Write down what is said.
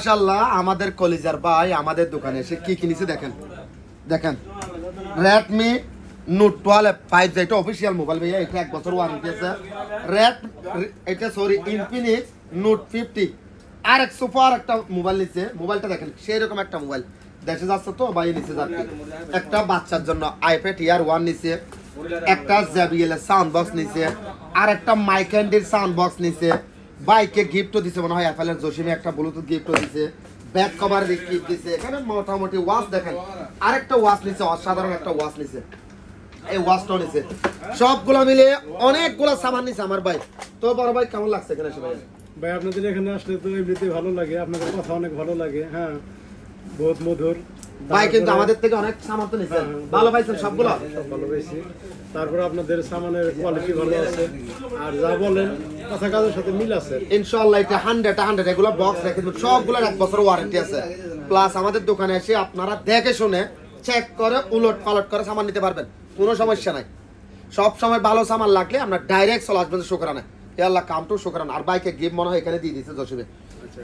মাশাআল্লাহ আমাদের কলিজার ভাই আমাদের দোকানে এসে কি কিনেছে দেখেন দেখেন Redmi Note 12 5G এটা অফিশিয়াল মোবাইল ভাইয়া এটা 1 বছর ওয়ারেন্টি আছে এটা সরি Infinix Note 50 আর এক সুপার একটা মোবাইল নিছে মোবাইলটা দেখেন সেই রকম একটা মোবাইল দেশে যাচ্ছে তো ভাই নিছে যাচ্ছে একটা বাচ্চার জন্য iPad Air 1 নিছে একটা JBL এর সাউন্ড বক্স নিছে আর একটা মাইক এন্ডের সাউন্ড বক্স নিছে বাইকে গিফটও দিছে মনে হয় অ্যাপলের জসিমে একটা ব্লুটুথ গিফটও দিছে ব্যাক কভার গিফট দিছে এখানে মোটামুটি ওয়াচ দেখেন আরেকটা ওয়াচ নিছে অসাধারণ একটা ওয়াচ নিছে এই ওয়াচটাও নিছে সবগুলো মিলে অনেকগুলো সামান নিছে আমার ভাই তো বড় ভাই কেমন লাগছে এখানে এসে ভাই ভাই আপনাদের এখানে আসলে তো এমনিতেই ভালো লাগে, আপনাদের কথা অনেক ভালো লাগে। হ্যাঁ, বহুত মধুর। ভাই কিন্তু আমাদের থেকে অনেক সামান তো নিছেন ভালো পাইছেন সবগুলো সব ভালো পেয়েছি। তারপরে আপনাদের সামানের কোয়ালিটি ভালো আছে, আর যা বলেন কথা কাজের সাথে মিল আছে। ইনশাআল্লাহ এটা 100 এগুলো বক্স রেখে দেব সবগুলোর 1 বছর ওয়ারেন্টি আছে প্লাস আমাদের দোকানে এসে আপনারা দেখে শুনে চেক করে উলট পালট করে সামান নিতে পারবেন কোনো সমস্যা নাই সব সময় ভালো সামান লাগলে আমরা ডাইরেক্ট চলে আসবেন শুকরানা আল্লাহ কাম টু শুকরানা আর বাইকে গিফট মনে হয় এখানে দিয়ে দিয়েছে জসিবে